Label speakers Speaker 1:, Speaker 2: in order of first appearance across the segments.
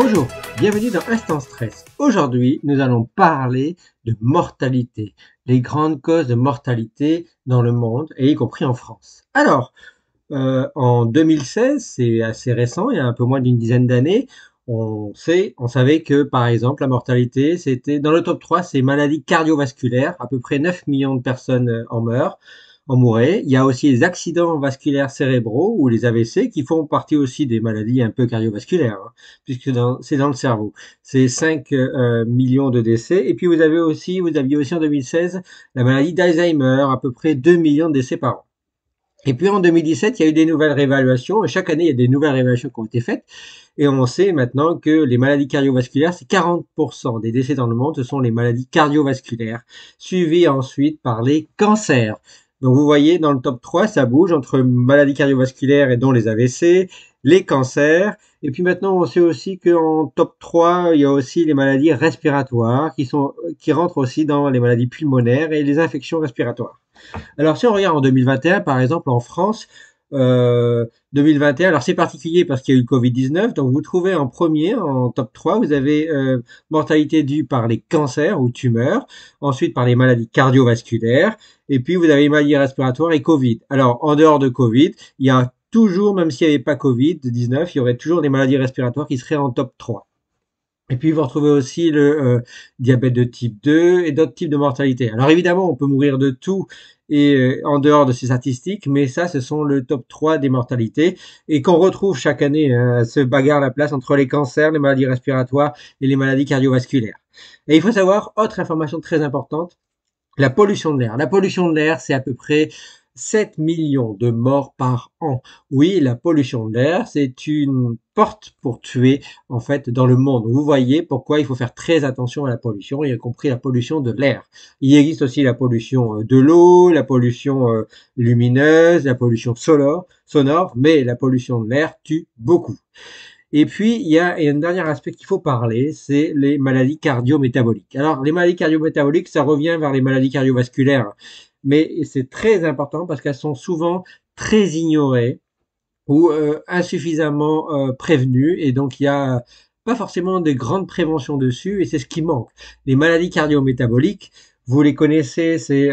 Speaker 1: Bonjour, bienvenue dans Instant Stress. Aujourd'hui, nous allons parler de mortalité, les grandes causes de mortalité dans le monde et y compris en France. Alors, en 2016, c'est assez récent, il y a un peu moins d'une dizaine d'années, on savait que par exemple la mortalité, c'était dans le top 3, c'est maladies cardiovasculaires, à peu près 9 millions de personnes en mouraient. Il y a aussi les accidents vasculaires cérébraux ou les AVC qui font partie aussi des maladies un peu cardiovasculaires, hein, puisque c'est dans le cerveau. C'est 5 millions de décès. Et puis vous aviez aussi en 2016 la maladie d'Alzheimer, à peu près 2 millions de décès par an. Et puis en 2017, il y a eu des nouvelles réévaluations. Et chaque année, il y a des nouvelles réévaluations qui ont été faites. Et on sait maintenant que les maladies cardiovasculaires, c'est 40% des décès dans le monde, ce sont les maladies cardiovasculaires, suivies ensuite par les cancers. Donc vous voyez, dans le top 3, ça bouge entre maladies cardiovasculaires et dont les AVC, les cancers. Et puis maintenant, on sait aussi qu'en top 3, il y a aussi les maladies respiratoires qui rentrent aussi dans les maladies pulmonaires et les infections respiratoires. Alors, si on regarde en 2021, par exemple, en France, 2021, alors c'est particulier parce qu'il y a eu le Covid-19, donc vous trouvez en premier, en top 3, vous avez mortalité due par les cancers ou tumeurs, ensuite par les maladies cardiovasculaires, et puis vous avez les maladies respiratoires et Covid. Alors, en dehors de Covid, il y a toujours, même s'il n'y avait pas Covid-19, il y aurait toujours des maladies respiratoires qui seraient en top 3. Et puis, vous retrouvez aussi le diabète de type 2 et d'autres types de mortalité. Alors évidemment, on peut mourir de tout et en dehors de ces statistiques, mais ça, ce sont le top 3 des mortalités et qu'on retrouve chaque année, hein, se bagarre la place entre les cancers, les maladies respiratoires et les maladies cardiovasculaires. Et il faut savoir, autre information très importante, la pollution de l'air. La pollution de l'air, c'est à peu près 7 millions de morts par an. Oui, la pollution de l'air, c'est une porte pour tuer, en fait, dans le monde. Vous voyez pourquoi il faut faire très attention à la pollution, y compris la pollution de l'air. Il existe aussi la pollution de l'eau, la pollution lumineuse, la pollution sonore, mais la pollution de l'air tue beaucoup. Et puis, il y a un dernier aspect qu'il faut parler, c'est les maladies cardio-métaboliques. Alors, les maladies cardio-métaboliques, ça revient vers les maladies cardiovasculaires, mais c'est très important parce qu'elles sont souvent très ignorées ou insuffisamment prévenues, et donc il y a pas forcément de grande prévention dessus, et c'est ce qui manque. Les maladies cardio-métaboliques, vous les connaissez, c'est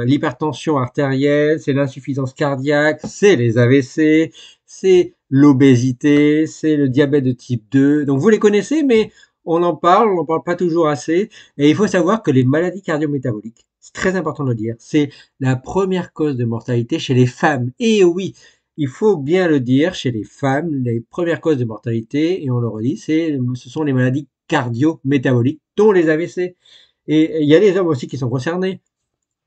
Speaker 1: l'hypertension artérielle, c'est l'insuffisance cardiaque, c'est les AVC, c'est l'obésité, c'est le diabète de type 2. Donc vous les connaissez, mais on n'en parle pas toujours assez. Et il faut savoir que les maladies cardio-métaboliques, c'est très important de le dire, c'est la première cause de mortalité chez les femmes. Et oui, il faut bien le dire, chez les femmes, les premières causes de mortalité, et on le redit, ce sont les maladies cardio-métaboliques, dont les AVC. Et il y a les hommes aussi qui sont concernés.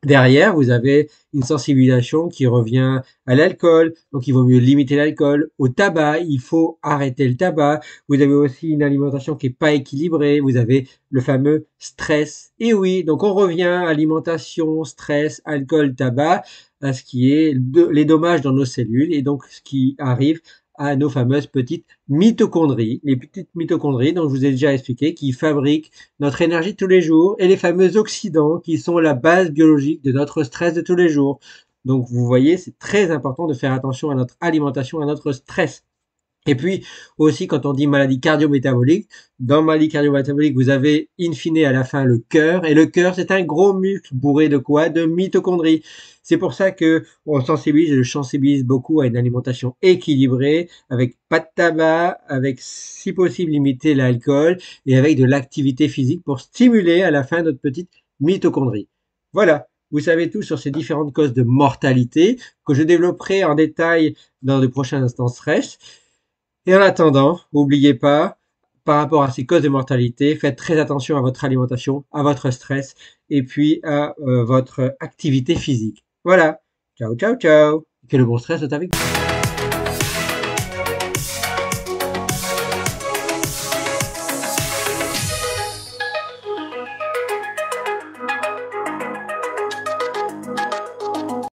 Speaker 1: Derrière, vous avez une sensibilisation qui revient à l'alcool, donc il vaut mieux limiter l'alcool. Au tabac, il faut arrêter le tabac. Vous avez aussi une alimentation qui est pas équilibrée. Vous avez le fameux stress. Et oui, donc on revient à alimentation, stress, alcool, tabac, à ce qui est les dommages dans nos cellules et donc ce qui arrive à nos fameuses petites mitochondries, les petites mitochondries dont je vous ai déjà expliqué, qui fabriquent notre énergie tous les jours, et les fameux oxydants qui sont la base biologique de notre stress de tous les jours. Donc vous voyez, c'est très important de faire attention à notre alimentation, à notre stress. Et puis aussi, quand on dit maladie cardio-métabolique, dans maladie cardio-métabolique, vous avez in fine à la fin le cœur, et le cœur, c'est un gros muscle bourré de quoi? De mitochondries. C'est pour ça que on sensibilise, je sensibilise beaucoup à une alimentation équilibrée, avec pas de tabac, avec si possible limiter l'alcool, et avec de l'activité physique pour stimuler à la fin notre petite mitochondrie. Voilà. Vous savez tout sur ces différentes causes de mortalité que je développerai en détail dans de prochains instants stress. Et en attendant, n'oubliez pas, par rapport à ces causes de mortalité, faites très attention à votre alimentation, à votre stress et puis à votre activité physique. Voilà. Ciao, ciao, ciao. Que le bon stress soit avec vous.